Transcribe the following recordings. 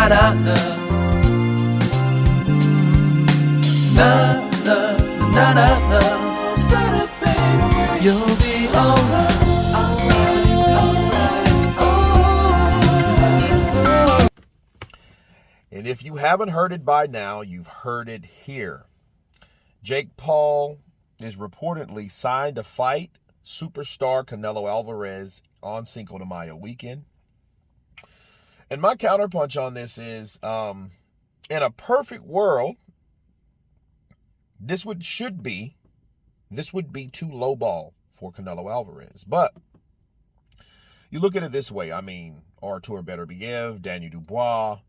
na na. Na na na na na. Start a better way. You'll be alright, alright. And if you haven't heard it by now, you've heard it here. Jake Paul is reportedly signed to fight superstar Canelo Alvarez on Cinco de Mayo weekend. And my counterpunch on this is, in a perfect world, this would be too low ball for Canelo Alvarez. But you look at it this way. I mean, Artur Beterbiev, Daniel Dubois,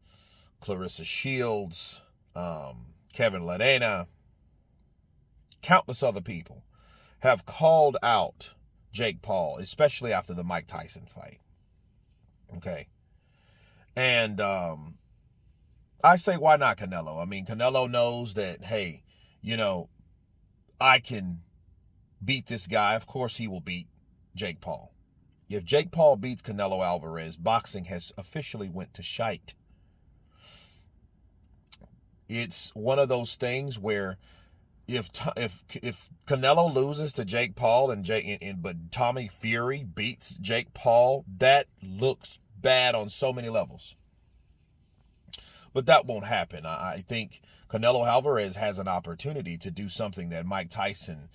Clarissa Shields, Kevin Ledena, countless other people have called out Jake Paul, especially after the Mike Tyson fight. Okay. And I say, why not Canelo? I mean, Canelo knows that, hey, you know, I can beat this guy. Of course he will beat Jake Paul. If Jake Paul beats Canelo Alvarez, boxing has officially went to shite. It's one of those things where if Canelo loses to Jake Paul but Tommy Fury beats Jake Paul, that looks bad on so many levels. But that won't happen. I think Canelo Alvarez has an opportunity to do something that Mike Tyson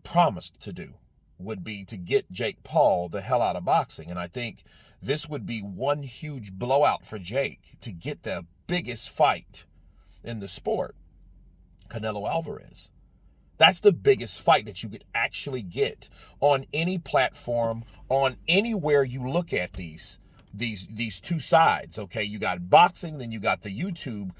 promised to do, would be to get Jake Paul the hell out of boxing. And I think this would be one huge blowout for Jake to get the biggest fight in the sport, Canelo Alvarez. That's the biggest fight that you could actually get on any platform, on anywhere you look at these two sides. Okay, you got boxing, then you got the YouTube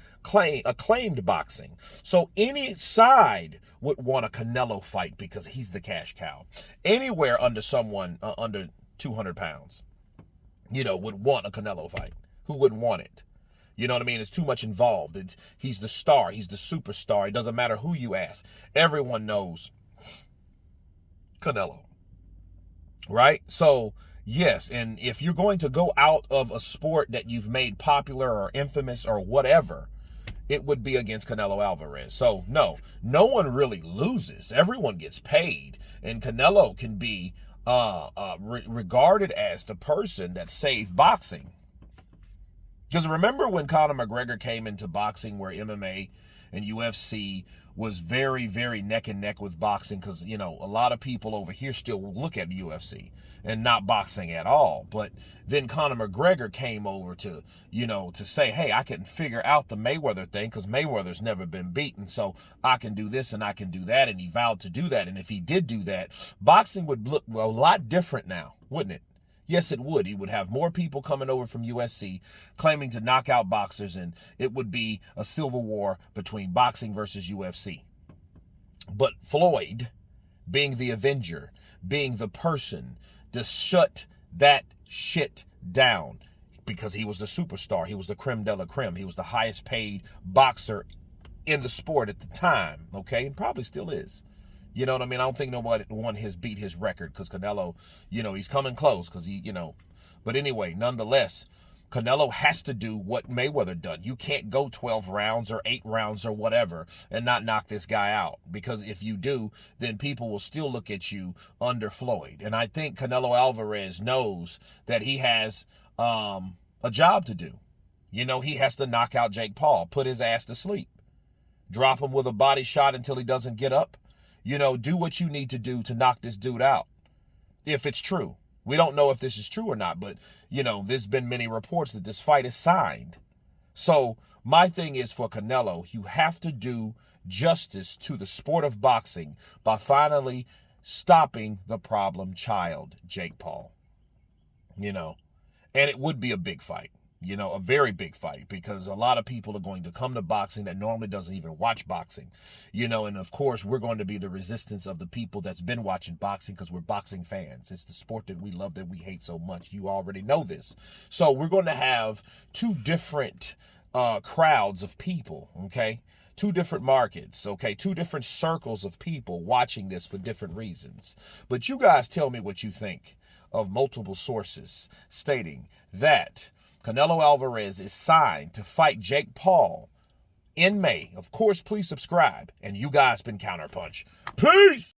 acclaimed boxing. So any side would want a Canelo fight because he's the cash cow. Anywhere under someone under 200 pounds, you know, would want a Canelo fight. Who wouldn't want it? You know what I mean? It's too much involved. He's the star. He's the superstar. It doesn't matter who you ask. Everyone knows Canelo. Right? So, yes, and if you're going to go out of a sport that you've made popular or infamous or whatever, it would be against Canelo Alvarez. So, no one really loses. Everyone gets paid. And Canelo can be regarded as the person that saved boxing. Because remember when Conor McGregor came into boxing, where MMA and UFC was very, very neck and neck with boxing, because, you know, a lot of people over here still look at UFC and not boxing at all. But then Conor McGregor came over to, you know, to say, hey, I can figure out the Mayweather thing because Mayweather's never been beaten, so I can do this and I can do that. And he vowed to do that. And if he did do that, boxing would look a lot different now, wouldn't it? Yes, it would. He would have more people coming over from USC claiming to knock out boxers, and it would be a civil war between boxing versus UFC. But Floyd, being the Avenger, being the person to shut that shit down, because he was the superstar, he was the creme de la creme, he was the highest paid boxer in the sport at the time, okay, and probably still is. You know what I mean? I don't think one has beat his record, because Canelo, you know, he's coming close because he, you know. But anyway, nonetheless, Canelo has to do what Mayweather done. You can't go 12 rounds or 8 rounds or whatever and not knock this guy out. Because if you do, then people will still look at you under Floyd. And I think Canelo Alvarez knows that he has a job to do. You know, he has to knock out Jake Paul, put his ass to sleep, drop him with a body shot until he doesn't get up. You know, do what you need to do to knock this dude out, if it's true. We don't know if this is true or not, but, you know, there's been many reports that this fight is signed. So my thing is, for Canelo, you have to do justice to the sport of boxing by finally stopping the problem child, Jake Paul. You know, and it would be a big fight. You know, a very big fight, because a lot of people are going to come to boxing that normally doesn't even watch boxing, you know, and of course we're going to be the resistance of the people that's been watching boxing, because we're boxing fans. It's the sport that we love, that we hate so much. You already know this. So we're going to have two different crowds of people, okay? Two different markets, okay? Two different circles of people watching this for different reasons. But you guys tell me what you think of multiple sources stating that Canelo Alvarez is signed to fight Jake Paul in May. Of course, please subscribe. And you guys been Counterpunch. Peace!